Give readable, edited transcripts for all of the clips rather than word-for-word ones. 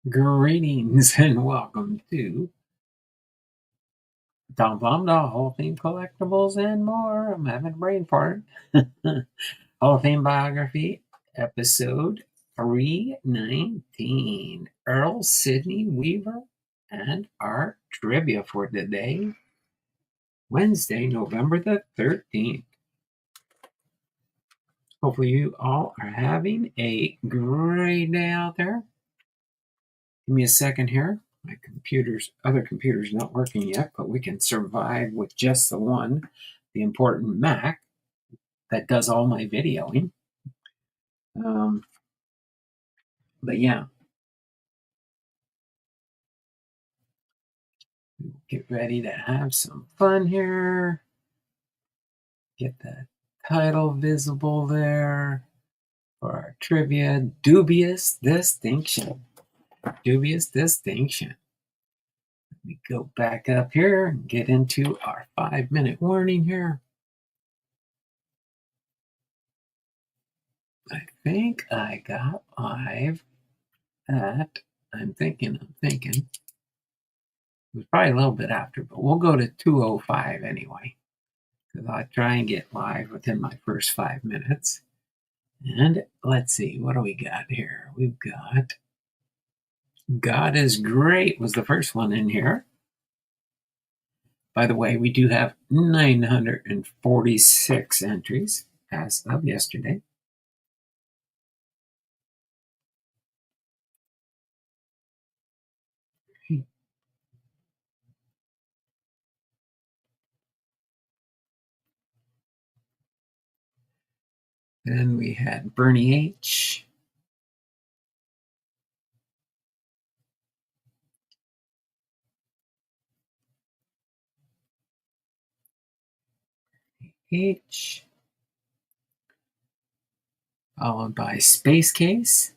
Greetings and welcome to Tom Plum, the Hall of Fame Collectibles and more. I'm having a brain fart. Hall of Fame Biography, episode 319. Earl Sidney Weaver and our trivia for today, Wednesday, November the 13th. Hopefully, you all are having a great day out there. Give me a second here. My other computer's not working yet, but we can survive with just the one, the important Mac that does all my videoing. But yeah, get ready to have some fun here. Get the title visible there for our trivia. Dubious distinction. Dubious distinction. Let me go back up here and get into our 5-minute warning here. I think I got live at, I'm thinking. It was probably a little bit after, but we'll go to 2:05 anyway, because I'll try and get live within my first 5 minutes. And let's see, what do we got here? We've got God is Great was the first one in here. By the way, we do have 946 entries as of yesterday. Then we had Bernie H. H. Followed by Space Case.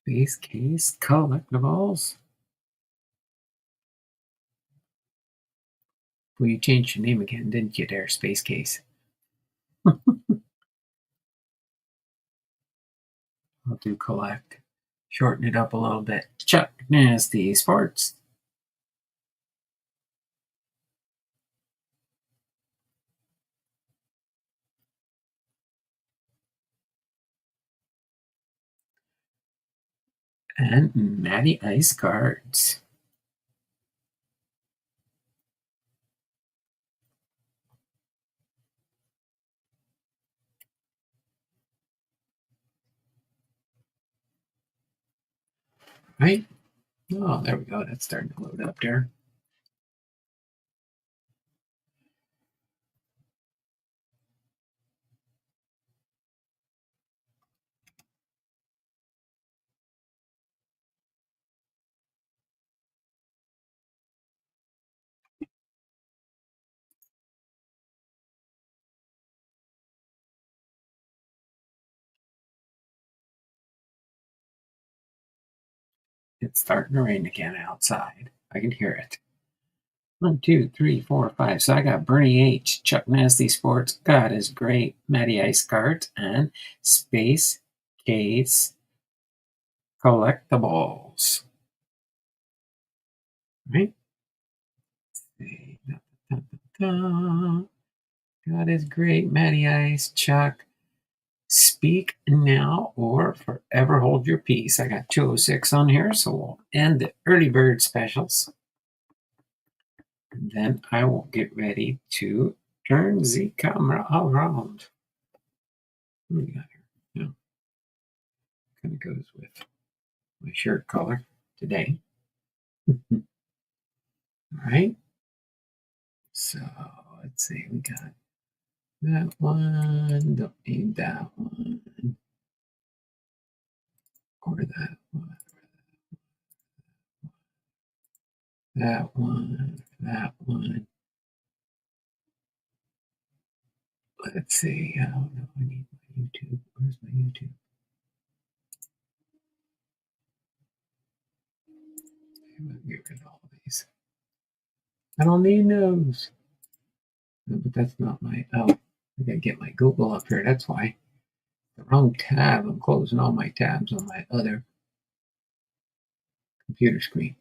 Space Case Collectibles. Well, you changed your name again, didn't you, there, Space Case? I'll do collect. Shorten it up a little bit. Chuck Nasty Sports. And Matty Ice Cards. Right? Oh, there we go. That's starting to load up there. It's starting to rain again outside. I can hear it. 1, 2, 3, 4, 5. So I got Bernie H, Chuck Nasty Sports, God is Great, Matty Ice Cards, and Space Case Collectibles. Right? God is Great, Matty Ice, Chuck. Speak now or forever hold your peace. I got 206 on here, so we'll end the early bird specials. And then I will get ready to turn the camera around. What do we got here? No. Kind of goes with my shirt color today. All right. So let's see. We got that one. Don't need that one. Or that one. That one. That one. Let's see. I don't know. I need my YouTube. Where's my YouTube? I'm gonna get rid of all of these. I don't need those. No, but that's not my, oh, I gotta get my Google up here. That's why. The wrong tab. I'm closing all my tabs on my other computer screen.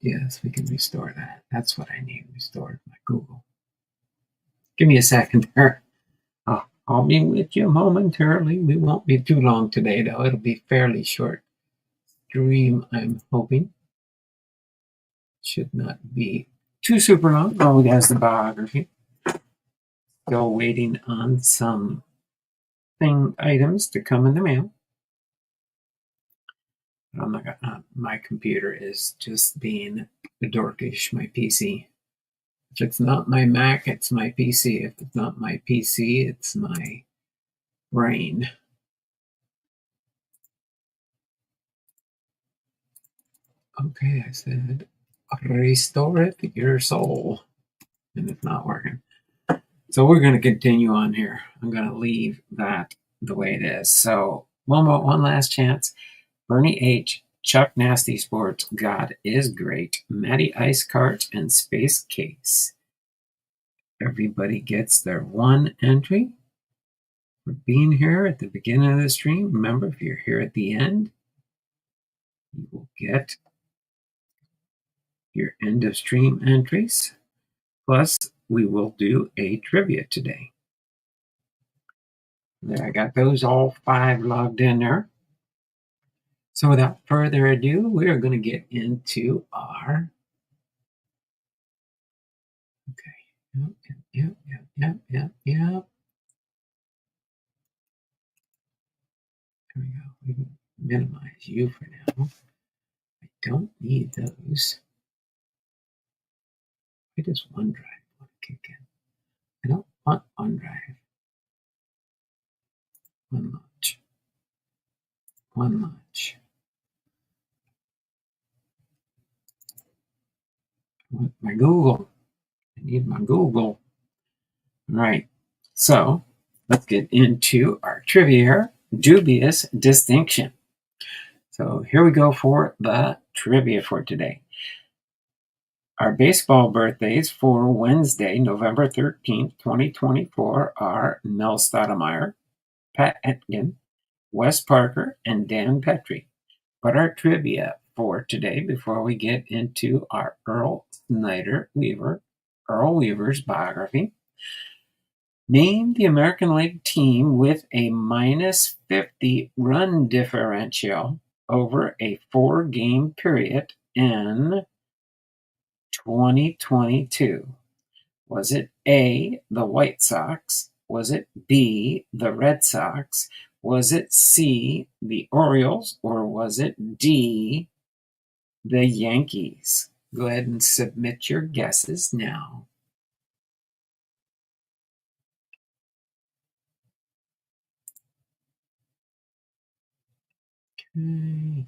Yes, we can restore that. That's what I need. Restore my Google. Give me a second there. I'll be with you momentarily. We won't be too long today, though. It'll be fairly short stream, I'm hoping. Should not be too super long. Oh, there's the biography. Still waiting on some items to come in the mail. Oh my God, my computer is just being dorkish, my PC. If it's not my Mac, it's my PC. If it's not my PC, it's my brain. Okay, I said, restore it, your soul. And it's not working. So we're going to continue on here. I'm going to leave that the way it is. So one last chance. Bernie H., Chuck Nasty Sports, God is Great, Matty Ice Cart, and Space Case. Everybody gets their one entry for being here at the beginning of the stream. Remember, if you're here at the end, you will get your end of stream entries. Plus, we will do a trivia today. There, I got those all 5 logged in there. So without further ado, we are going to get into our. Okay. Yep. There we go. We can minimize you for now. I don't need those. Why does OneDrive want to kick in? I don't want OneDrive. One launch. I want my Google. I need my Google. All right. So let's get into our trivia. Dubious distinction. So here we go for the trivia for today. Our baseball birthdays for Wednesday, November 13th, 2024 are Mel Stoudemire, Pat Etkin, Wes Parker, and Dan Petrie. But our trivia for today, before we get into our Earl Weaver's biography, name the American League team with a minus 50 run differential over a 4-game period in 2022. Was it A, the White Sox? Was it B, the Red Sox? Was it C, the Orioles? Or was it D, the Yankees? Go ahead and submit your guesses now. Okay.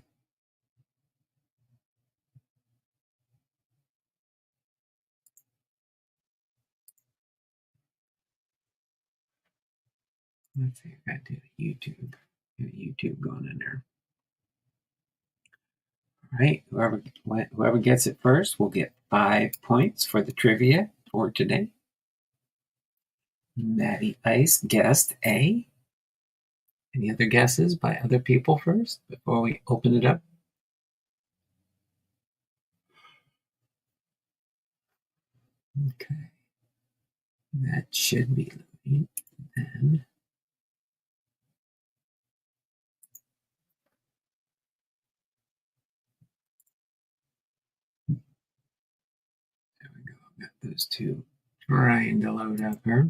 Let's see, I got to do YouTube. YouTube going in there. All right, whoever gets it first will get 5 points for the trivia for today. Matty Ice guessed A. Any other guesses by other people first before we open it up? Okay. That should be loading. Then there we go. I've got those 2 trying to load up here.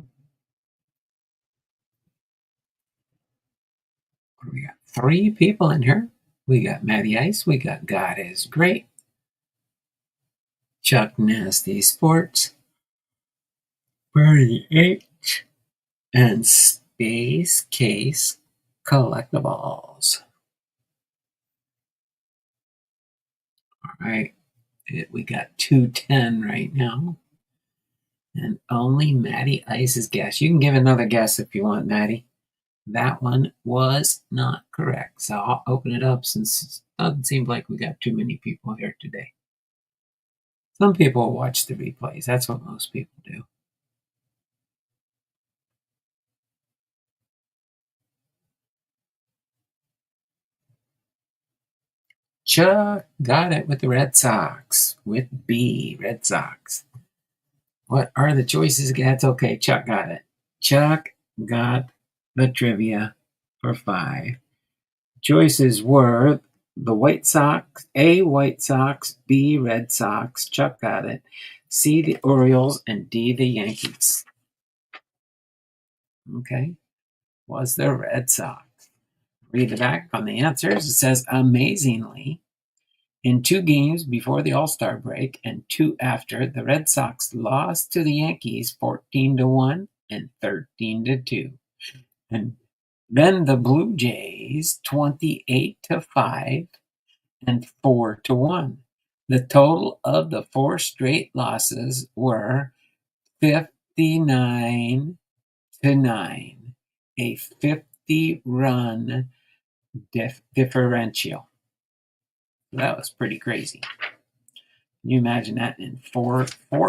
We got 3 people in here. We got Matty Ice. We got God is Great. Chuck Nasty Sports. Bernie H. And Space Case Collectibles. All right. We got 210 right now. And only Matty Ice's guess. You can give another guess if you want, Matty. That one was not correct. So I'll open it up since it doesn't seem like we got too many people here today. Some people watch the replays. That's what most people do. Chuck got it with the Red Sox. With B, Red Sox. What are the choices? That's okay. Chuck got it. Chuck got the trivia for 5. Choices were the White Sox, A, White Sox, B, Red Sox. Chuck got it. C, the Orioles, and D, the Yankees. Okay. Was the Red Sox. Read the back on the answers. It says, amazingly, in 2 games before the All-Star break and 2 after, the Red Sox lost to the Yankees 14-1 and 13-2. And then the Blue Jays 28-5 and 4-1. The total of the 4 straight losses were 59-9, a 50-run differential. That was pretty crazy. Can you imagine that in four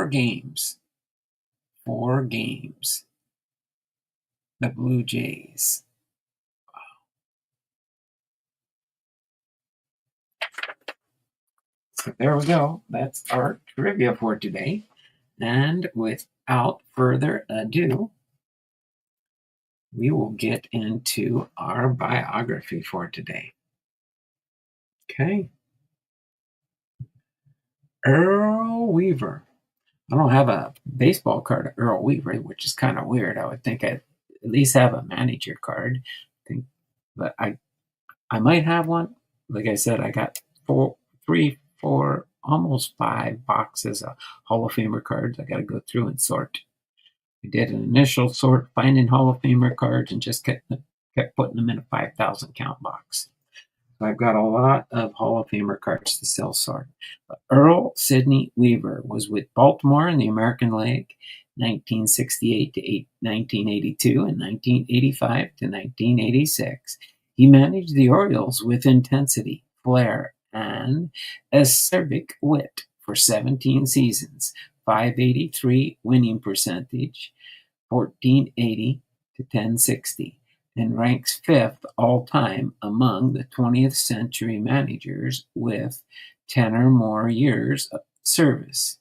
games? 4 games. The Blue Jays. So there we go. That's our trivia for today. And without further ado, we will get into our biography for today. Okay. Earl Weaver. I don't have a baseball card of Earl Weaver, which is kind of weird. I would think I'd at least have a manager card. But I might have one. Like I said, I got 3, 4, almost 5 boxes of Hall of Famer cards. I got to go through and sort. I did an initial sort, finding Hall of Famer cards, and just kept putting them in a 5,000 count box. So I've got a lot of Hall of Famer cards to still sort. But Earl Sidney Weaver was with Baltimore in the American League 1968 to 1982 and 1985 to 1986. He managed the Orioles with intensity, flair, and acerbic wit for 17 seasons, 583 winning percentage, 1480 to 1060, and ranks 5th all-time among the 20th century managers with 10 or more years of service.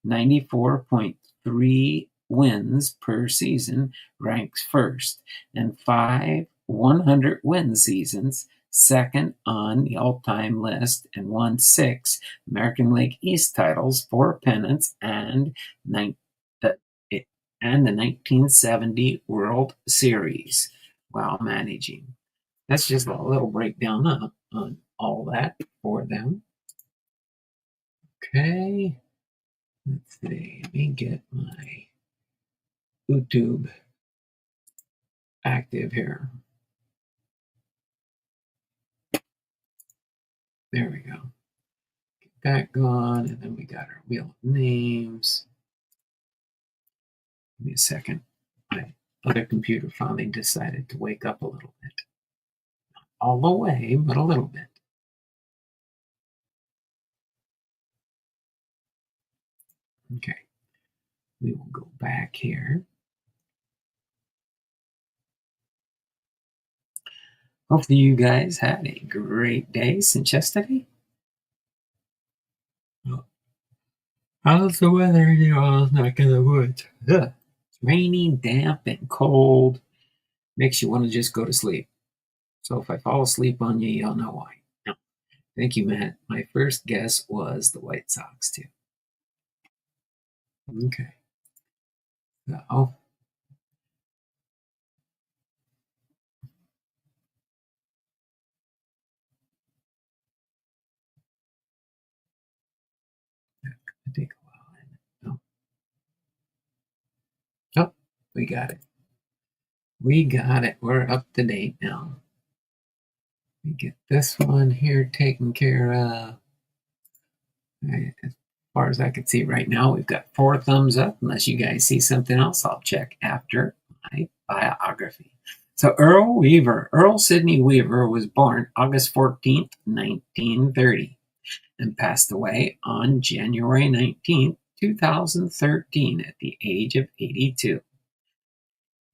94.3 wins per season ranks 1st, and 5 100-win seasons second on the all-time list, and won 6 American League East titles, 4 pennants, and the 1970 World Series while managing. That's just a little breakdown on all that for them. Okay, let's see. Let me get my YouTube active here. There we go. Get that gone, and then we got our wheel of names. Give me a second. My other computer finally decided to wake up a little bit. Not all the way, but a little bit. Okay. We will go back here. Hopefully you guys had a great day since yesterday. How's the weather in your neck of the woods? It's raining, damp, and cold. Makes you want to just go to sleep. So if I fall asleep on you, you'll know why. No. Thank you, Matt. My first guess was the White Sox, too. Okay. So, it'll take a while. Oh, we got it. We got it. We're up to date now. We get this one here taken care of. As far as I can see right now, we've got 4 thumbs up. Unless you guys see something else, I'll check after my biography. So Earl Sidney Weaver was born August 14th, 1930. and passed away on January 19th, 2013 at the age of 82.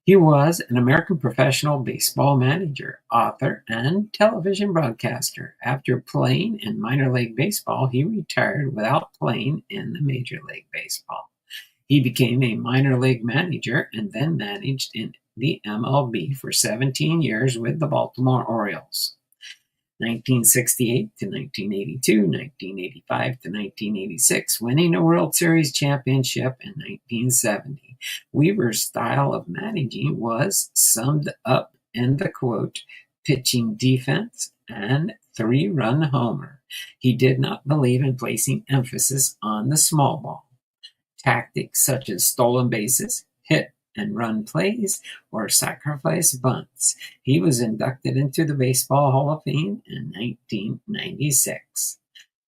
He was an American professional baseball manager, author, and television broadcaster. After playing in minor league baseball, he retired without playing in the Major League Baseball. He became a minor league manager and then managed in the MLB for 17 years with the Baltimore Orioles. 1968 to 1982, 1985 to 1986, winning a World Series championship in 1970. Weaver's style of managing was summed up in the quote, pitching defense and three-run homer. He did not believe in placing emphasis on the small ball. Tactics such as stolen bases, hit and run plays, or sacrifice bunts. He was inducted into the Baseball Hall of Fame in 1996.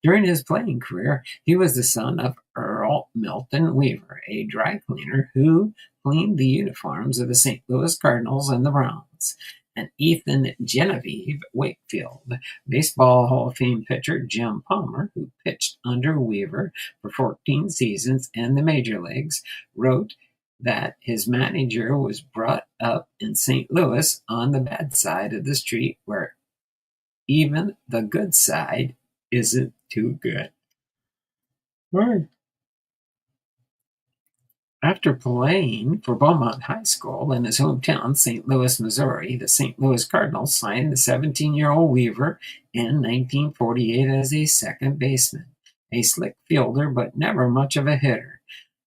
During his playing career, he was the son of Earl Milton Weaver, a dry cleaner who cleaned the uniforms of the St. Louis Cardinals and the Browns, and Ethan Genevieve Wakefield, Baseball Hall of Fame pitcher Jim Palmer, who pitched under Weaver for 14 seasons in the major leagues, wrote that his manager was brought up in St. Louis on the bad side of the street where even the good side isn't too good. Right. After playing for Beaumont High School in his hometown, St. Louis, Missouri, the St. Louis Cardinals signed the 17-year-old Weaver in 1948 as a second baseman, a slick fielder but never much of a hitter.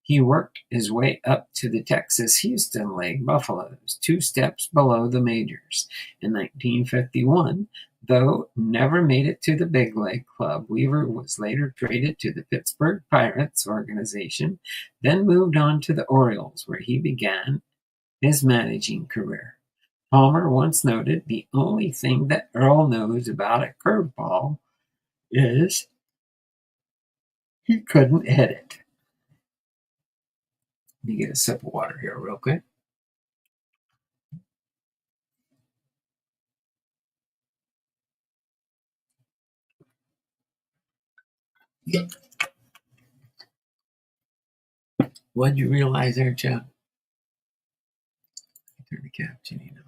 He worked his way up to the Texas Houston League Buffaloes, 2 steps below the majors. In 1951, though never made it to the big league club, Weaver was later traded to the Pittsburgh Pirates organization, then moved on to the Orioles, where he began his managing career. Palmer once noted, "The only thing that Earl knows about a curveball is he couldn't hit it." Let me get a sip of water here real quick. What'd you realize there, Chuck? Turn the captioning on.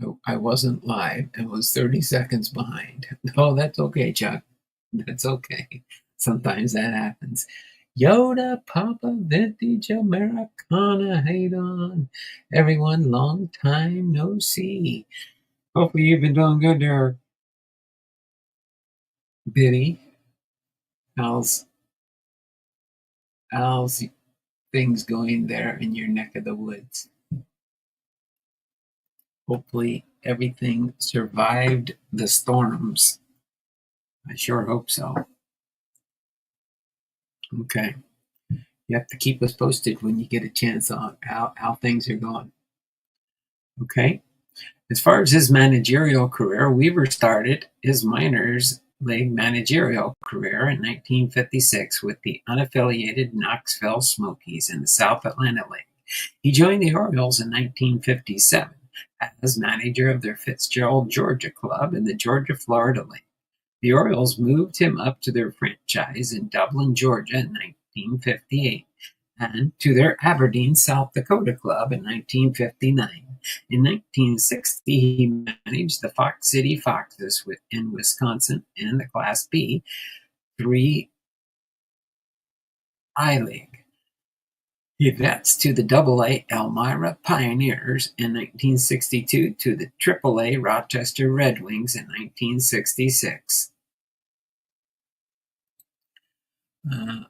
Oh, I wasn't live and was 30 seconds behind. Oh, that's okay, Chuck. That's okay. Sometimes that happens. Yoda Papa Vintage Americana, hate on. Everyone, long time no see. Hopefully you've been doing good there, Biddy. How's how's things going there in your neck of the woods? Hopefully everything survived the storms. I sure hope so. Okay. You have to keep us posted when you get a chance on how things are going. Okay. As far as his managerial career, Weaver started his minors league managerial career in 1956 with the unaffiliated Knoxville Smokies in the South Atlantic League. He joined the Orioles in 1957 as manager of their Fitzgerald, Georgia club in the Georgia-Florida League. The Orioles moved him up to their franchise in Dublin, Georgia in 1958 and to their Aberdeen, South Dakota club in 1959. In 1960, he managed the Fox City Foxes in Wisconsin in the Class B 3I League. He advanced to the AA Elmira Pioneers in 1962 to the AAA Rochester Red Wings in 1966.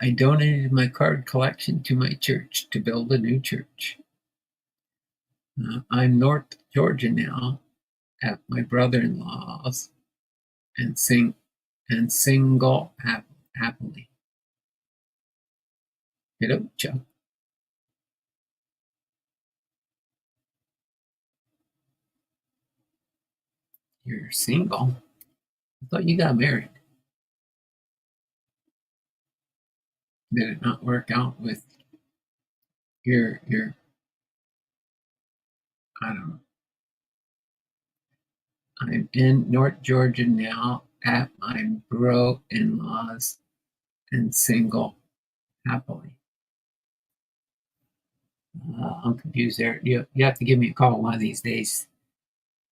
I donated my card collection to my church to build a new church. I'm North Georgia now at my brother-in-law's and single happily. Hello, Chuck. You're single? I thought you got married. Did it not work out with your I don't know. I'm in North Georgia now at my bro-in-laws and single happily. I'm confused there. You have to give me a call one of these days,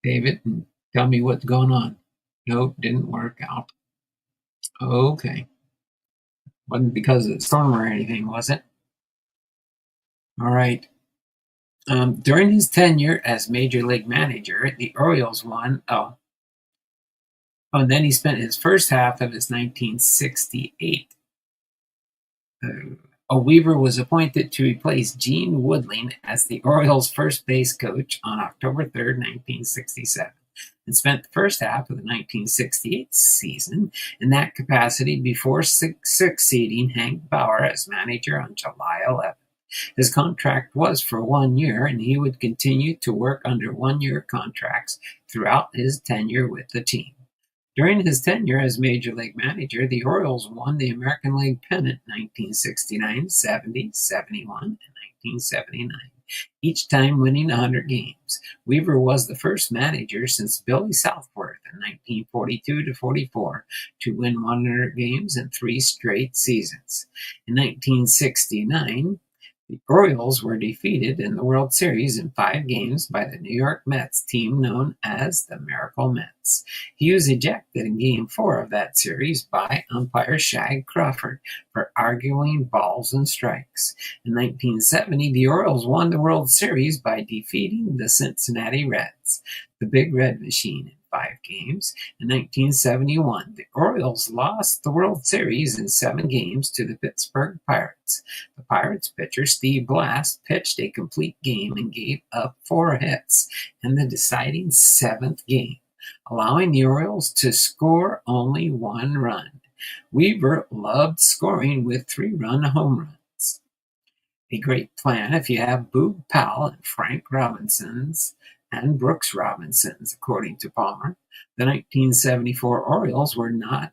David, and tell me what's going on. Nope, didn't work out. Okay. Wasn't because of the storm or anything, was it? All right. During his tenure as major league manager, the Orioles won. And then he spent his first half of his 1968. Weaver was appointed to replace Gene Woodling as the Orioles' first base coach on October 3rd, 1967, and spent the first half of the 1968 season in that capacity before succeeding Hank Bauer as manager on July 11th. His contract was for 1 year, and he would continue to work under 1 year contracts throughout his tenure with the team. During his tenure as Major League Manager, the Orioles won the American League pennant 1969, 70, 71, and 1979, each time winning 100 games. Weaver was the first manager since Billy Southworth in 1942 to 44 to win 100 games in 3 straight seasons. In 1969, the Orioles were defeated in the World Series in 5 games by the New York Mets team known as the Miracle Mets. He was ejected in Game 4 of that series by umpire Shag Crawford for arguing balls and strikes. In 1970, the Orioles won the World Series by defeating the Cincinnati Reds, the Big Red Machine, in 5 games. In 1971, the Orioles lost the World Series in 7 games to the Pittsburgh Pirates. The Pirates pitcher Steve Blass pitched a complete game and gave up 4 hits in the deciding 7th game, allowing the Orioles to score only 1 run. Weaver loved scoring with 3-run home runs. A great plan if you have Boog Powell and Frank Robinsons and Brooks Robinsons, according to Palmer. The 1974 Orioles were not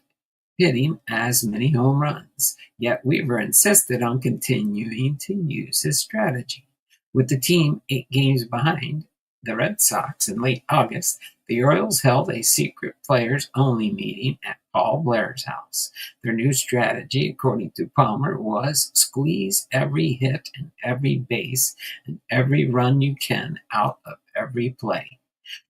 hitting as many home runs, yet Weaver insisted on continuing to use his strategy. With the team 8 games behind the Red Sox in late August, the Orioles held a secret players-only meeting at Paul Blair's house. Their new strategy, according to Palmer, was squeeze every hit and every base and every run you can out of every play.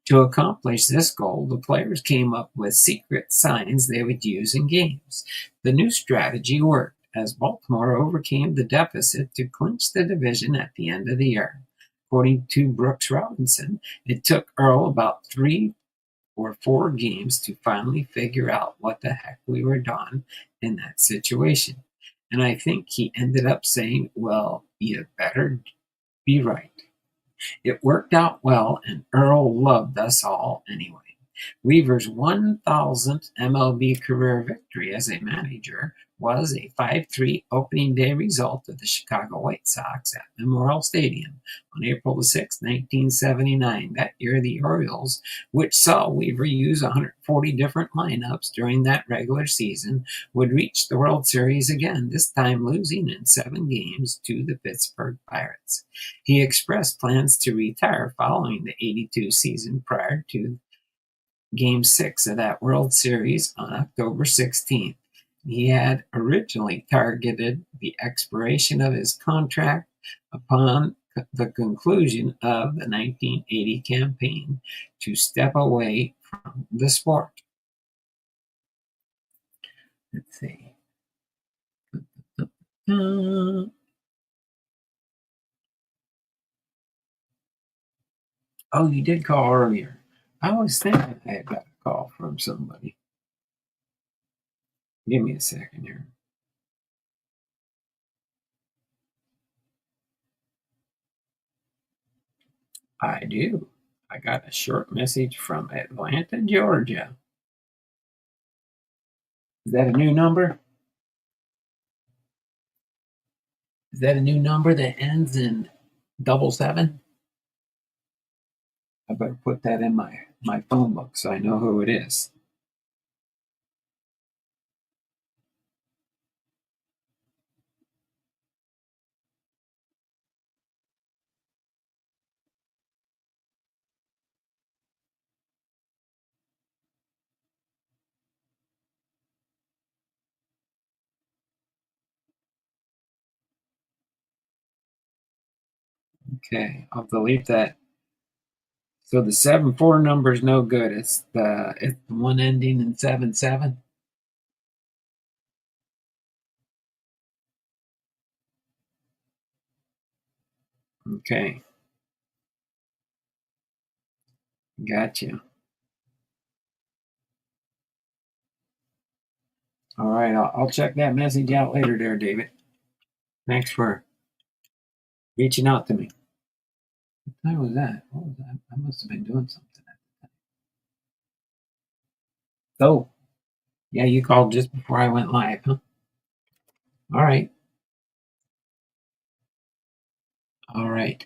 To accomplish this goal, the players came up with secret signs they would use in games. The new strategy worked, as Baltimore overcame the deficit to clinch the division at the end of the year. According to Brooks Robinson, it took Earl about 3 or 4 games to finally figure out what the heck we were doing in that situation. And I think he ended up saying, well, you better be right. It worked out well, and Earl loved us all anyway. Weaver's 1,000th MLB career victory as a manager was a 5-3 opening day result of the Chicago White Sox at Memorial Stadium on April 6, 1979. That year, the Orioles, which saw Weaver use 140 different lineups during that regular season, would reach the World Series again, this time losing in 7 games to the Pittsburgh Pirates. He expressed plans to retire following the 82 season prior to Game 6 of that World Series on October 16th. He had originally targeted the expiration of his contract upon the conclusion of the 1980 campaign to step away from the sport. Let's see. Oh, you did call earlier. I was thinking I had got a call from somebody. Give me a second here. I do. I got a short message from Atlanta, Georgia. Is that a new number? Is that a new number that ends in 777? I better put that in my phone book so I know who it is. Okay, I'll delete that. So the 7-4 number is no good. It's the one ending in 7-7. Okay, gotcha. All right, I'll check that message out later there, David. Thanks for reaching out to me. What time was that? What was that? I must have been doing something. Oh, yeah, you called just before I went live, huh? All right. All right.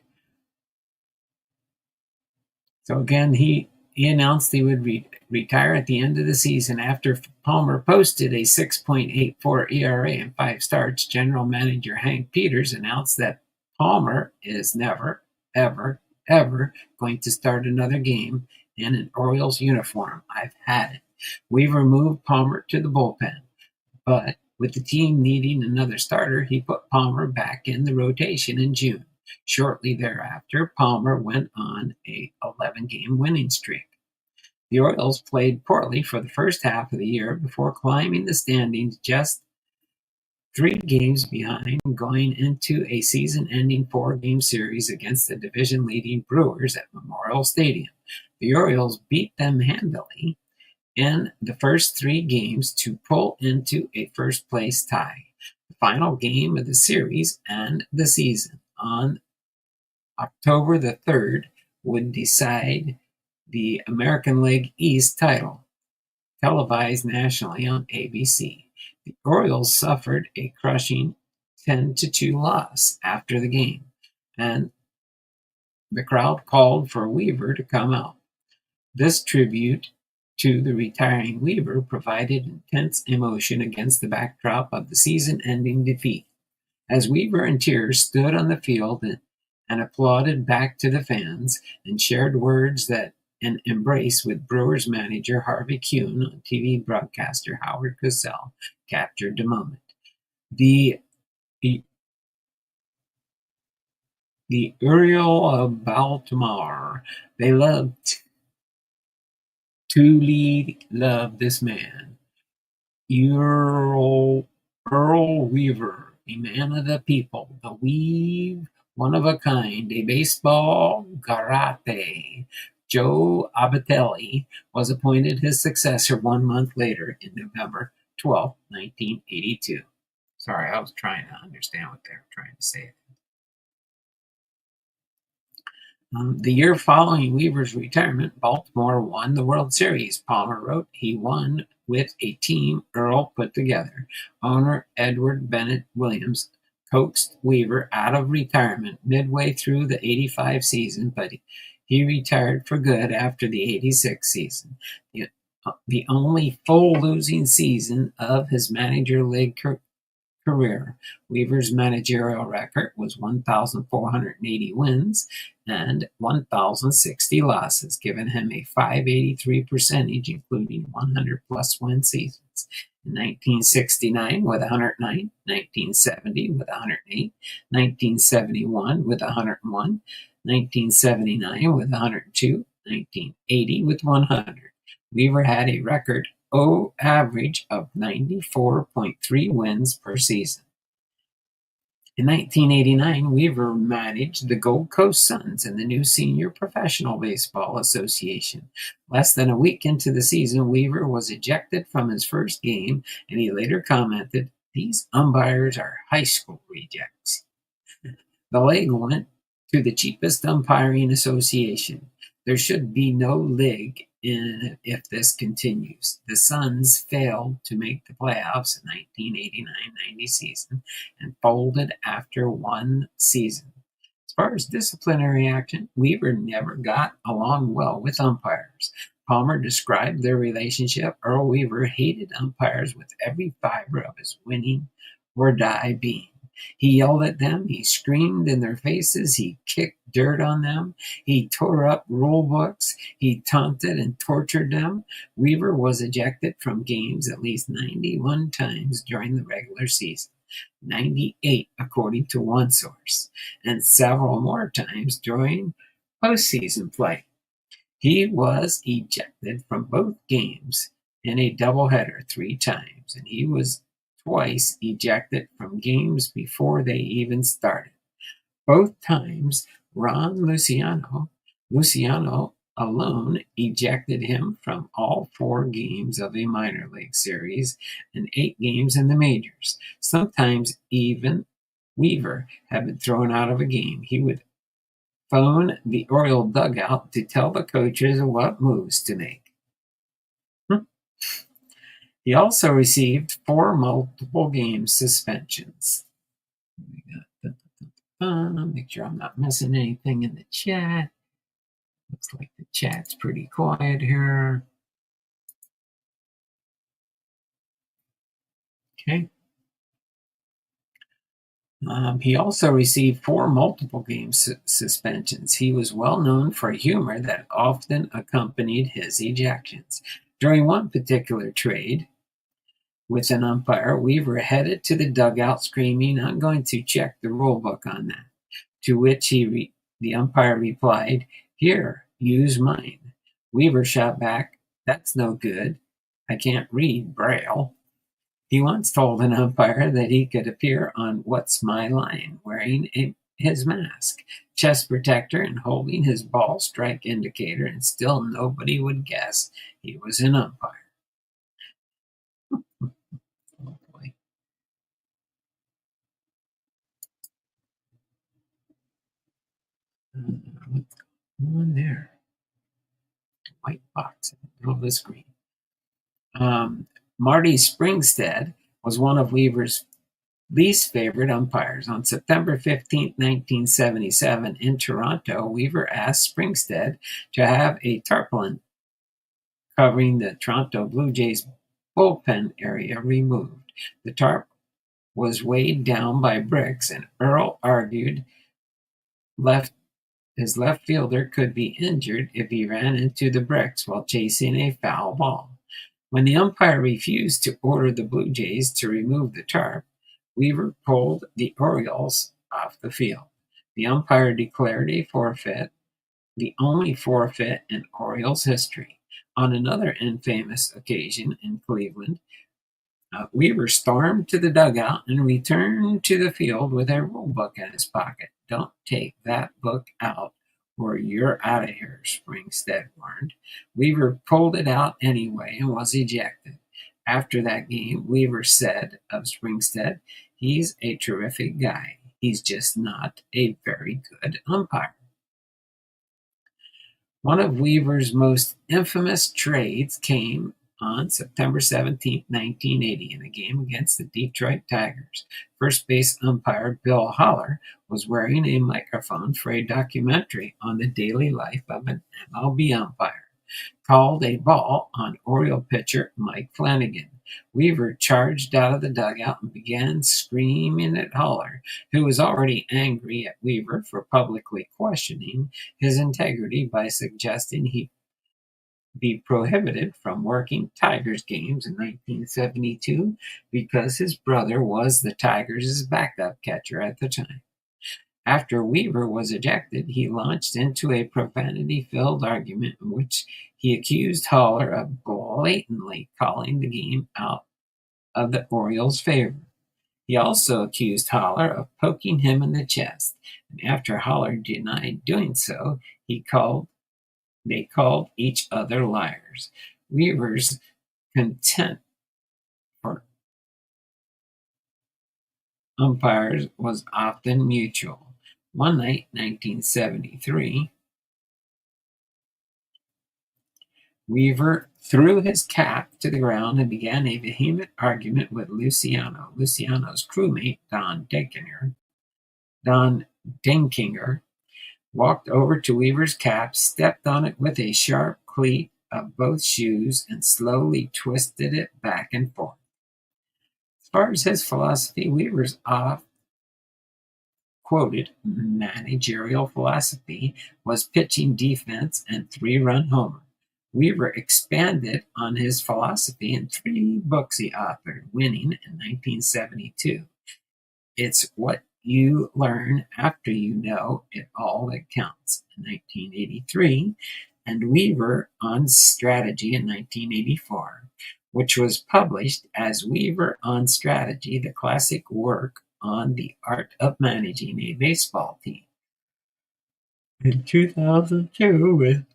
So again, he announced he would retire at the end of the season after Palmer posted a 6.84 ERA and 5 starts. General manager Hank Peters announced that Palmer is never, ever, ever going to start another game in an Orioles uniform. I've had it. We've moved Palmer to the bullpen, but with the team needing another starter, he put Palmer back in the rotation in June. Shortly thereafter, Palmer went on a 11-game winning streak. The Orioles played poorly for the first half of the year before climbing the standings just 3 games behind going into a season-ending 4-game series against the division-leading Brewers at Memorial Stadium. The Orioles beat them handily in the first 3 games to pull into a first-place tie. The final game of the series and the season on October the 3rd would decide the American League East title, televised nationally on ABC. The Orioles suffered a crushing 10-2 loss after the game, and the crowd called for Weaver to come out. This tribute to the retiring Weaver provided intense emotion against the backdrop of the season-ending defeat. As Weaver in tears stood on the field and applauded back to the fans and shared words that an embrace with Brewers manager Harvey Kuhn on TV broadcaster Howard Cosell captured the moment. The the Earl of Baltimore, they truly loved this man. Earl Weaver, a man of the people, the weave, one of a kind, a baseball garate. Joe Abatelli was appointed his successor 1 month later in November 12, 1982. Sorry, I was trying to understand what they were trying to say. The year following Weaver's retirement, Baltimore won the World Series. Palmer wrote he won with a team Earl put together. Owner Edward Bennett Williams coaxed Weaver out of retirement midway through the 85 season, but he retired for good after the 86 season. The only full losing season of his manager league career. Weaver's managerial record was 1,480 wins and 1,060 losses, giving him a .583 percentage, including 100-plus win seasons. In 1969 with 109, 1970 with 108, 1971 with 101, 1979 with 102, 1980 with 100. Weaver had a record average of 94.3 wins per season. In 1989, Weaver managed the Gold Coast Suns in the new Senior Professional Baseball Association. Less than a week into the season, Weaver was ejected from his first game, and he later commented, "These umpires are high school rejects." The league went to the cheapest umpiring association. There should be no league if this continues. The Suns failed to make the playoffs in 1989-90 season and folded after 1 season. As far as disciplinary action, Weaver never got along well with umpires. Palmer described their relationship. Earl Weaver hated umpires with every fiber of his winning or die being. He yelled at them, he screamed in their faces, he kicked dirt on them, he tore up rule books, he taunted and tortured them. Weaver was ejected from games at least 91 times during the regular season. 98 according to one source, and several more times during postseason play. He was ejected from both games in a doubleheader 3 times, and he was twice ejected from games before they even started. Both times, Luciano alone ejected him from all 4 games of a minor league series and 8 games in the majors. Sometimes even Weaver had been thrown out of a game. He would phone the Oriole dugout to tell the coaches what moves to make. He also received 4 multiple game suspensions. Make sure I'm not missing anything in the chat. Looks like the chat's pretty quiet here. Okay. He also received 4 multiple game suspensions. He was well known for humor that often accompanied his ejections. During one particular trade with an umpire, Weaver headed to the dugout screaming, "I'm going to check the rule book on that." To which the umpire replied, "Here, use mine." Weaver shot back, "That's no good. I can't read Braille." He once told an umpire that he could appear on What's My Line wearing his mask, chest protector, and holding his ball strike indicator, and still nobody would guess he was an umpire. Oh boy. What's going on there? White box in the middle of the screen. Marty Springstead was one of Weaver's least favorite umpires. On September 15, 1977, in Toronto, Weaver asked Springstead to have a tarpaulin covering the Toronto Blue Jays bullpen area removed. The tarp was weighed down by bricks, and Earl argued his left fielder could be injured if he ran into the bricks while chasing a foul ball. When the umpire refused to order the Blue Jays to remove the tarp, Weaver pulled the Orioles off the field. The umpire declared a forfeit, the only forfeit in Orioles history. On another infamous occasion in Cleveland, Weaver stormed to the dugout and returned to the field with a rule book in his pocket. "Don't take that book out or you're out of here," Springstead warned. Weaver pulled it out anyway and was ejected. After that game, Weaver said of Springstead, "He's a terrific guy. He's just not a very good umpire." One of Weaver's most infamous trades came on September 17, 1980, in a game against the Detroit Tigers. First base umpire Bill Haller was wearing a microphone for a documentary on the daily life of an MLB umpire, called a ball on Oriole pitcher Mike Flanagan. Weaver charged out of the dugout and began screaming at Haller, who was already angry at Weaver for publicly questioning his integrity by suggesting he be prohibited from working Tigers games in 1972 because his brother was the Tigers' backup catcher at the time. After Weaver was ejected, he launched into a profanity-filled argument in which he accused Haller of blatantly calling the game out of the Orioles' favor. He also accused Haller of poking him in the chest, and after Haller denied doing so, they called each other liars. Weaver's contempt for umpires was often mutual. One night, 1973, Weaver threw his cap to the ground and began a vehement argument with Luciano. Luciano's crewmate, Don Denkinger, walked over to Weaver's cap, stepped on it with a sharp cleat of both shoes, and slowly twisted it back and forth. As far as his philosophy, Weaver's oft-quoted managerial philosophy was pitching defense and 3-run homer. Weaver expanded on his philosophy in 3 books he authored, winning in 1972. It's what you learn after you know it all that counts. In 1983, and Weaver on Strategy in 1984, which was published as Weaver on Strategy, the classic work on the art of managing a baseball team. In 2002, with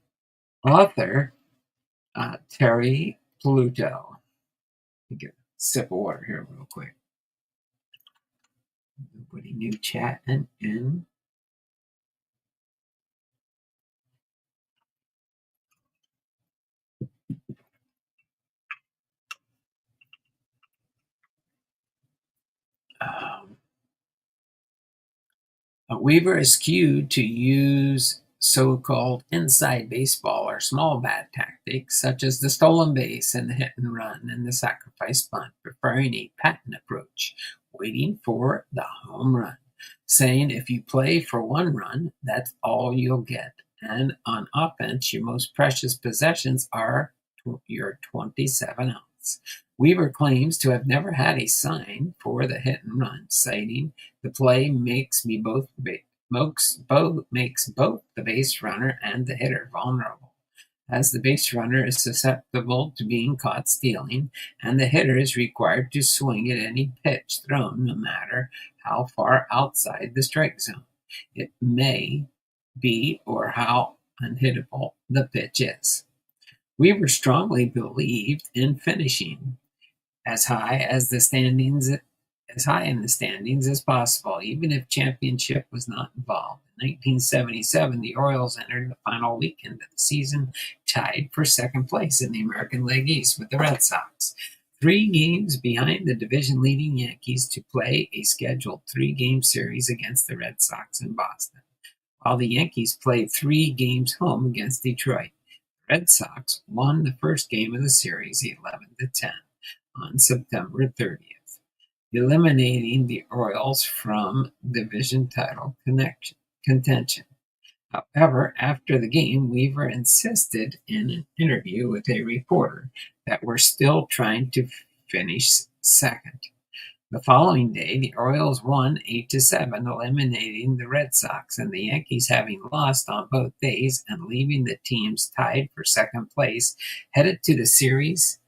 author Terry Pluto. Get a sip of water here real quick. Nobody new chatting in. Um, Weaver is cued to use so-called inside baseball or small bat tactics, such as the stolen base and the hit and run and the sacrifice bunt, preferring a patent approach, waiting for the home run, saying if you play for one run, that's all you'll get. And on offense, your most precious possessions are your 27 outs. Weaver claims to have never had a sign for the hit and run, citing the play makes both the base runner and the hitter vulnerable, as the base runner is susceptible to being caught stealing, and the hitter is required to swing at any pitch thrown, no matter how far outside the strike zone it may be or how unhittable the pitch is. Weaver strongly believed in finishing as high as the standings as high in the standings as possible, even if championship was not involved. In 1977, the Orioles entered the final weekend of the season tied for second place in the American League East with the Red Sox, 3 games behind the division-leading Yankees to play a scheduled 3-game series against the Red Sox in Boston, while the Yankees played 3 games home against Detroit. The Red Sox won the first game of the series 11-10 on September 30th, eliminating the Orioles from division title contention. However, after the game, Weaver insisted in an interview with a reporter that we're still trying to finish second. The following day, the Orioles won 8-7, eliminating the Red Sox, and the Yankees, having lost on both days and leaving the teams tied for second place, headed to the series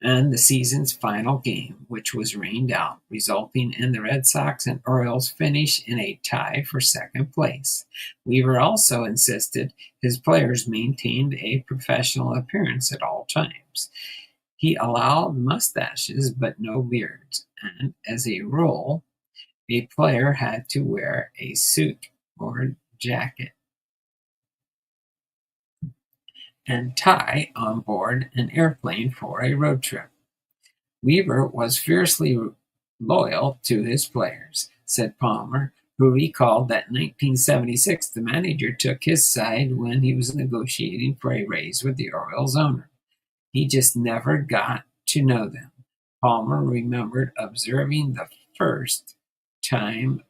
and the season's final game, which was rained out, resulting in the Red Sox and Orioles finish in a tie for second place. Weaver also insisted his players maintained a professional appearance at all times. He allowed mustaches but no beards, and as a rule, a player had to wear a suit or jacket and tie on board an airplane for a road trip. Weaver was fiercely loyal to his players, said Palmer, who recalled that in 1976 the manager took his side when he was negotiating for a raise with the Orioles owner. He just never got to know them. Palmer remembered observing the first time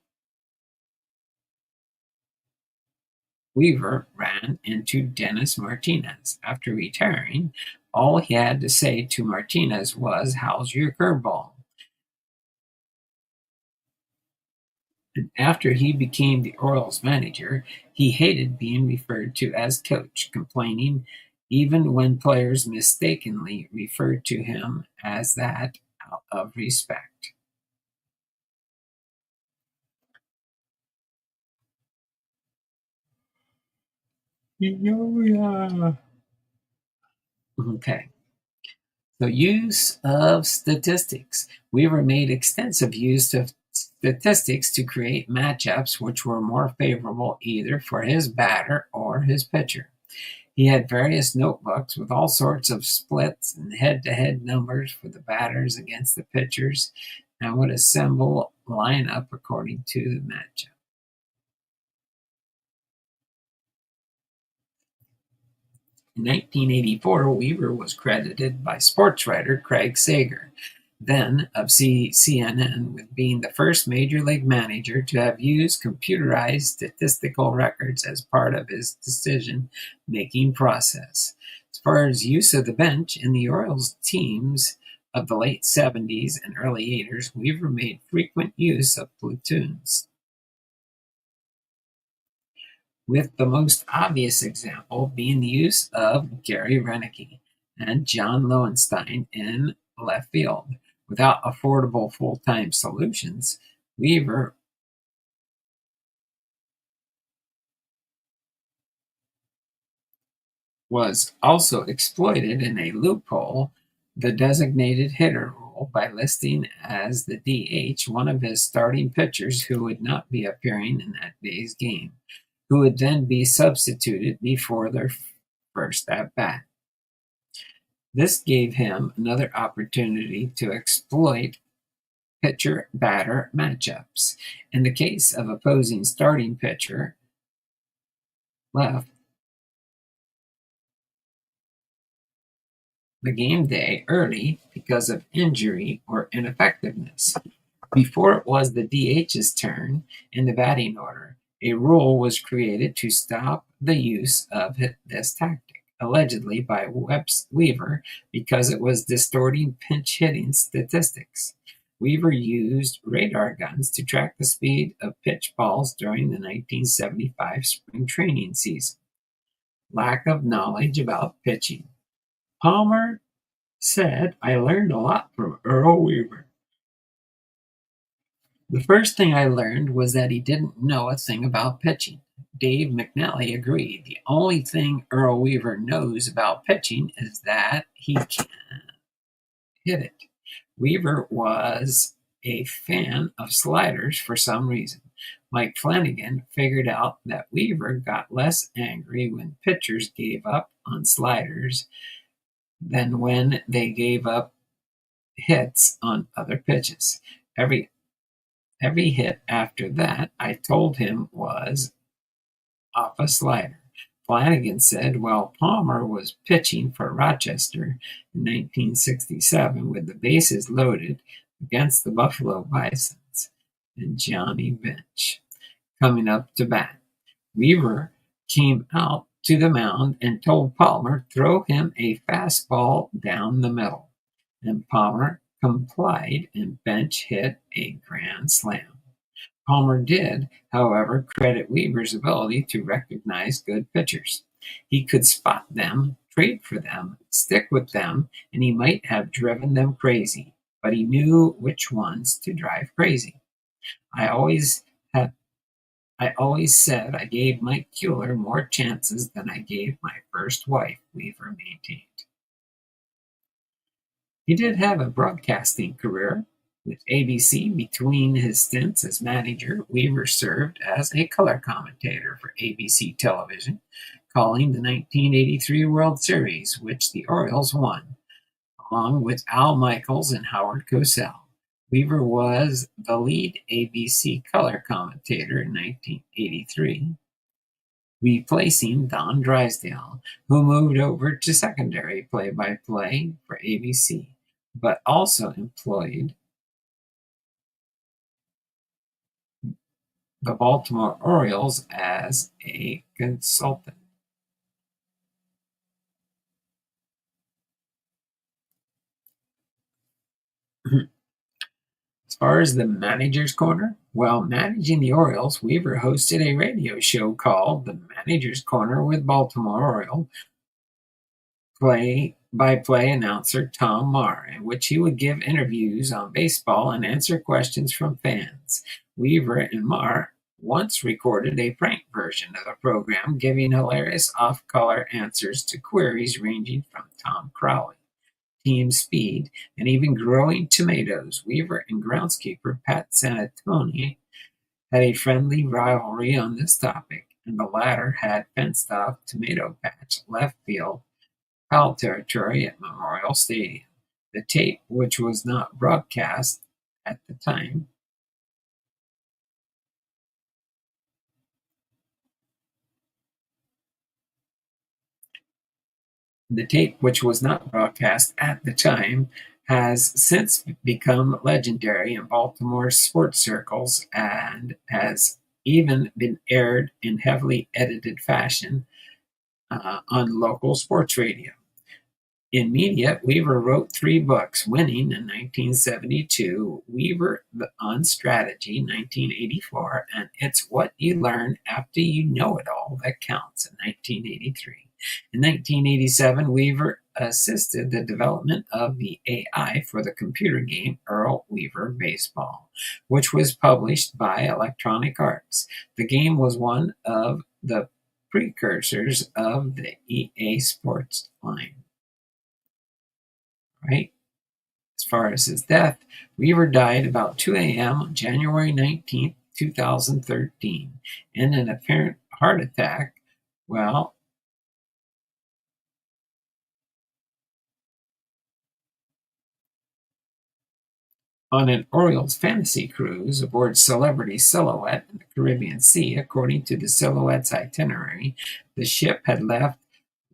Weaver ran into Dennis Martinez. After retiring, all he had to say to Martinez was, "How's your curveball?" And after he became the Orioles manager, he hated being referred to as coach, complaining even when players mistakenly referred to him as that out of respect. Yeah. Okay. So use of statistics. Weaver made extensive use of statistics to create matchups which were more favorable either for his batter or his pitcher. He had various notebooks with all sorts of splits and head-to-head numbers for the batters against the pitchers and would assemble lineup according to the matchup. In 1984, Weaver was credited by sports writer Craig Sager, then of CNN, with being the first major league manager to have used computerized statistical records as part of his decision-making process. As far as use of the bench in the Orioles teams of the late 70s and early 80s, Weaver made frequent use of platoons, with the most obvious example being the use of Gary Renicky and John Lowenstein in left field. Without affordable full-time solutions, Weaver was also exploited in a loophole, the designated hitter rule, by listing as the DH one of his starting pitchers who would not be appearing in that day's game, who would then be substituted before their first at bat. This gave him another opportunity to exploit pitcher batter matchups. In the case of opposing starting pitcher left the game day early because of injury or ineffectiveness. Before it was the DH's turn in the batting order, a rule was created to stop the use of this tactic, allegedly by Weaver, because it was distorting pinch hitting statistics. Weaver used radar guns to track the speed of pitch balls during the 1975 spring training season. Lack of knowledge about pitching. Palmer said, "I learned a lot from Earl Weaver. The first thing I learned was that he didn't know a thing about pitching." Dave McNally agreed. "The only thing Earl Weaver knows about pitching is that he can hit it." Weaver was a fan of sliders for some reason. Mike Flanagan figured out that Weaver got less angry when pitchers gave up on sliders than when they gave up hits on other pitches. Every hit after that, I told him, was off a slider. Flanagan said, "Well, Palmer was pitching for Rochester in 1967 with the bases loaded against the Buffalo Bisons and Johnny Bench coming up to bat. Weaver came out to the mound and told Palmer, 'Throw him a fastball down the middle.' And Palmer complied, and Bench hit a grand slam." Palmer did, however, credit Weaver's ability to recognize good pitchers. He could spot them, trade for them, stick with them, and he might have driven them crazy, but he knew which ones to drive crazy. I always said I gave Mike Kuehler more chances than I gave my first wife," Weaver maintained. He did have a broadcasting career with ABC. Between his stints as manager, Weaver served as a color commentator for ABC television, calling the 1983 World Series, which the Orioles won, along with Al Michaels and Howard Cosell. Weaver was the lead ABC color commentator in 1983, replacing Don Drysdale, who moved over to secondary play-by-play for ABC, but also employed the Baltimore Orioles as a consultant. As far as the manager's corner, while managing the Orioles, Weaver hosted a radio show called The Manager's Corner with Baltimore Oriole play-by-play announcer Tom Marr, in which he would give interviews on baseball and answer questions from fans. Weaver and Marr once recorded a prank version of the program, giving hilarious off-color answers to queries ranging from Tom Crowley, team speed, and even growing tomatoes. Weaver and groundskeeper Pat Sanatoni had a friendly rivalry on this topic, and the latter had fenced-off tomato patch left field foul territory at Memorial Stadium. The tape, which was not broadcast at the time, has since become legendary in Baltimore sports circles and has even been aired in heavily edited fashion on local sports radio. In media, Weaver wrote 3 books, winning in 1972, Weaver on Strategy, 1984, and It's What You Learn After You Know It All That Counts in 1983. In 1987, Weaver assisted the development of the AI for the computer game Earl Weaver Baseball, which was published by Electronic Arts. The game was one of the precursors of the EA Sports line. Right? As far as his death, Weaver died about 2 a.m. on January 19th, 2013, in an apparent heart attack. Well, on an Orioles fantasy cruise aboard Celebrity Silhouette in the Caribbean Sea, according to the Silhouette's itinerary, the ship had left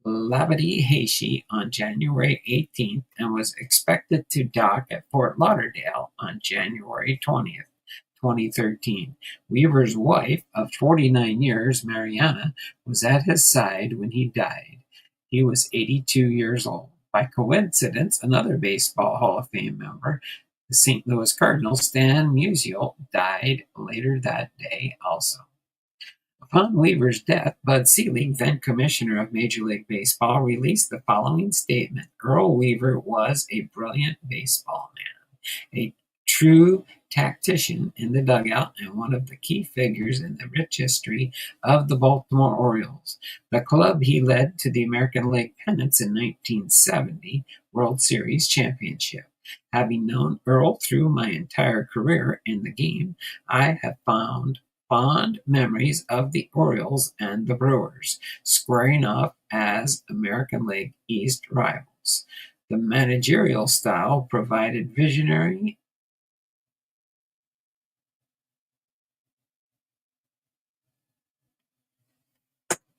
Labadie-Haiti on January 18th and was expected to dock at Fort Lauderdale on January 20th, 2013. Weaver's wife of 49 years, Mariana, was at his side when he died. He was 82 years old. By coincidence, another Baseball Hall of Fame member, the St. Louis Cardinals, Stan Musial, died later that day also. Upon Weaver's death, Bud Selig, then commissioner of Major League Baseball, released the following statement: Earl Weaver was a brilliant baseball man, a true tactician in the dugout, and one of the key figures in the rich history of the Baltimore Orioles, the club he led to the American League pennants in 1970 World Series championship. Having known Earl through my entire career in the game, I have found fond memories of the Orioles and the Brewers, squaring off as American League East rivals. The managerial style provided visionary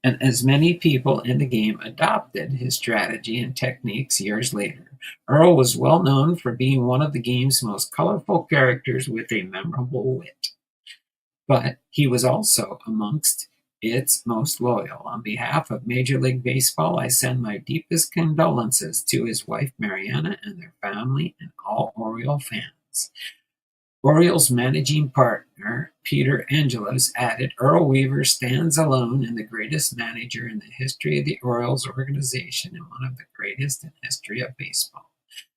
and as many people in the game adopted his strategy and techniques years later. Earl was well known for being one of the game's most colorful characters with a memorable wit. But he was also amongst its most loyal. On behalf of Major League Baseball, I send my deepest condolences to his wife Mariana and their family and all Oriole fans. Orioles managing partner Peter Angelos added, Earl Weaver stands alone in the greatest manager in the history of the Orioles organization and one of the greatest in history of baseball.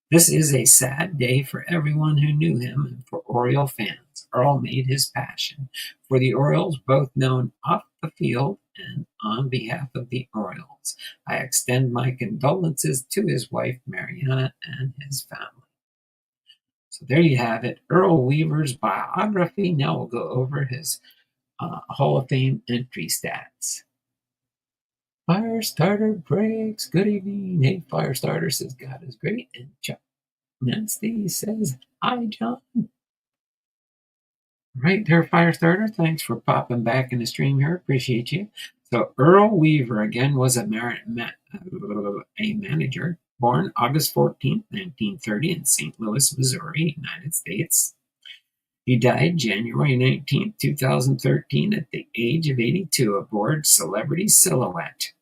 This is a sad day for everyone who knew him and for Oriole fans. Earl made his passion for the Orioles both known off the field and on behalf of the Orioles. I extend my condolences to his wife Mariana and his family. So there you have it, Earl Weaver's biography. Now we'll go over his Hall of Fame entry stats. Firestarter breaks. Good evening. Hey, Firestarter says God is great. And Chuck Nancy says, hi, John. Right there, Firestarter. Thanks for popping back in the stream here. Appreciate you. So Earl Weaver, again, was a manager, born August 14th, 1930 in St. Louis, Missouri, United States. He died January 19th, 2013 at the age of 82 aboard Celebrity Silhouette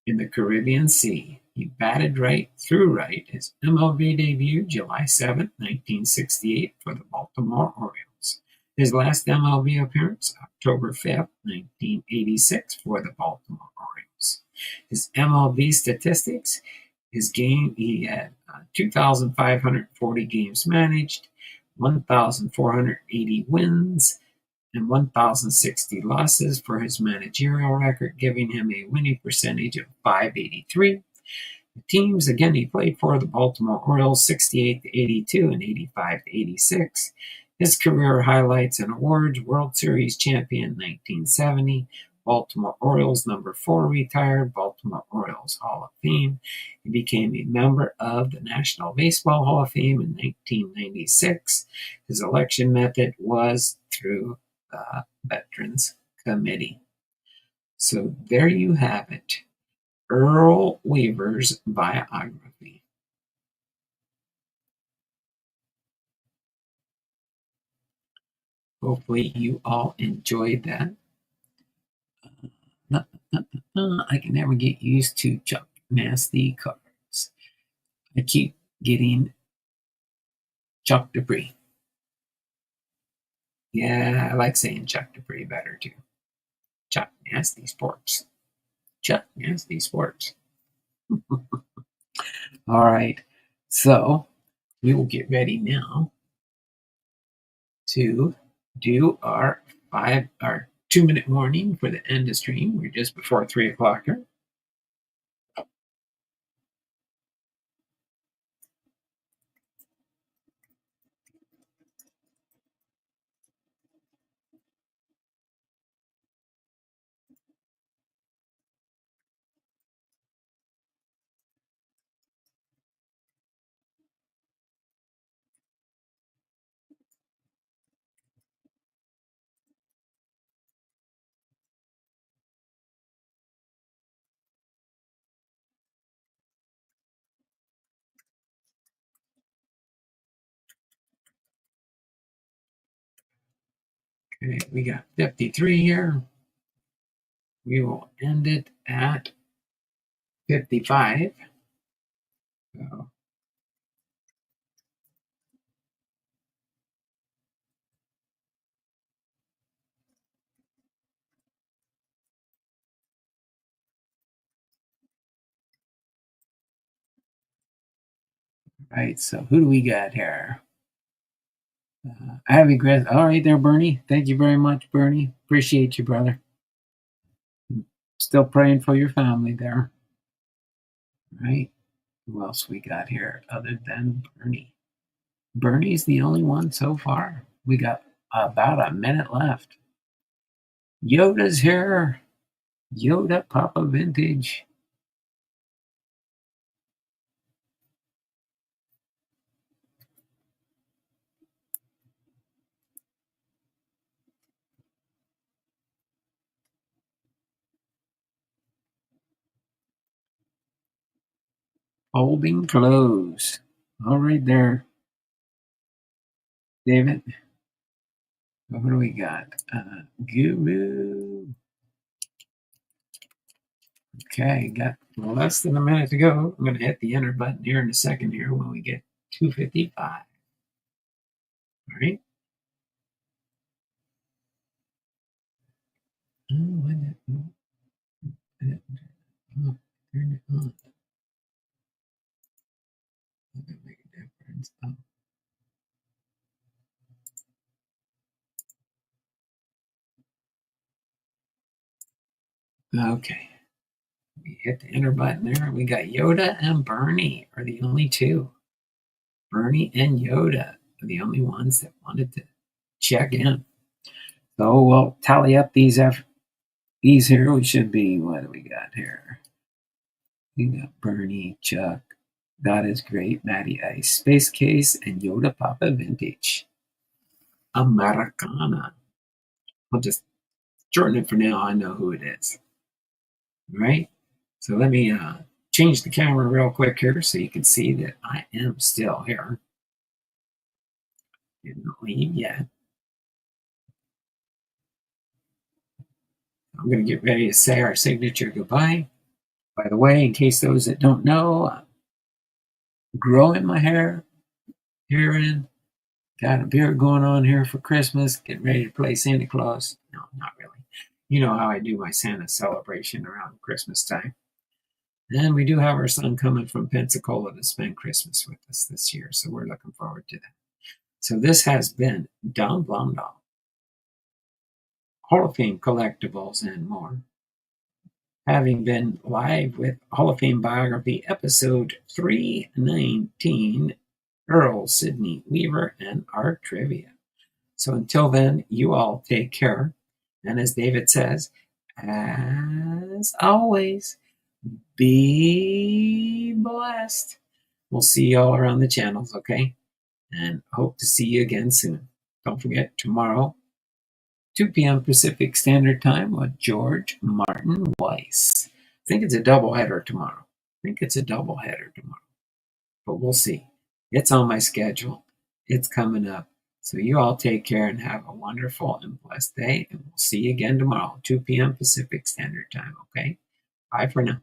in the Caribbean Sea. He batted right through right. His MLB debut July 7th, 1968 for the Baltimore Orioles. His last MLB appearance October 5th, 1986 for the Baltimore Orioles. His MLB statistics, he had 2,540 games managed, 1,480 wins, and 1,060 losses for his managerial record, giving him a winning percentage of .583. The teams, again, he played for the Baltimore Orioles 68-82 and 85-86. His career highlights and awards: World Series champion 1970, Baltimore Orioles #4 retired, Baltimore Orioles Hall of Fame. He became a member of the National Baseball Hall of Fame in 1996. His election method was through the Veterans Committee. So there you have it, Earl Weaver's biography. Hopefully you all enjoyed that. I can never get used to Chuck Nasty cards. I keep getting Chuck Dupree. Yeah, I like saying Chuck Dupree better too. Chuck Nasty Sports. Chuck Nasty Sports. All right. So we will get ready now to do our 2-minute warning for the end of stream. We're just before 3 o'clock here. Okay, we got 53 here. We will end it at 55. So, right, so who do we got here? Ivy Grass. All right, there, Bernie. Thank you very much, Bernie. Appreciate you, brother. Still praying for your family there. Right? Who else we got here other than Bernie? Bernie's the only one so far. We got about a minute left. Yoda's here. Yoda Papa Vintage. Holding close. All right there, David. What do we got? Guru. Okay, got less than a minute to go. I'm going to hit the enter button here in a second here when we get 2:55. All right. Oh, turn it on. Does that make a difference? Oh. Okay. We hit the enter button there. We got Yoda and Bernie are the only two. Bernie and Yoda are the only ones that wanted to check in. So we'll tally up these here. We should be, what do we got here? We got Bernie, Chuck, God is Great, Matty Ice, Space Case, and Yoda Papa Vintage. Americana. I'll just shorten it for now. I know who it is. All right. So let me change the camera real quick here so you can see that I am still here. Didn't leave yet. I'm going to get ready to say our signature goodbye. By the way, in case those that don't know, I'm growing my hair here in. Got a beard going on here for Christmas. Getting ready to play Santa Claus. No, not really. You know how I do my Santa celebration around Christmas time. And we do have our son coming from Pensacola to spend Christmas with us this year. So we're looking forward to that. So this has been Don Blondal, Hall of Fame Collectibles and more. Having been live with Hall of Fame Biography episode 319, Earl, Sidney Weaver, and Art Trivia. So until then, you all take care. And as David says, as always, be blessed. We'll see you all around the channels, okay? And hope to see you again soon. Don't forget, tomorrow, 2 p.m. Pacific Standard Time with George Martin Weiss. I think it's a doubleheader tomorrow. But we'll see. It's on my schedule. It's coming up. So you all take care and have a wonderful and blessed day. And we'll see you again tomorrow, 2 p.m. Pacific Standard Time, okay? Bye for now.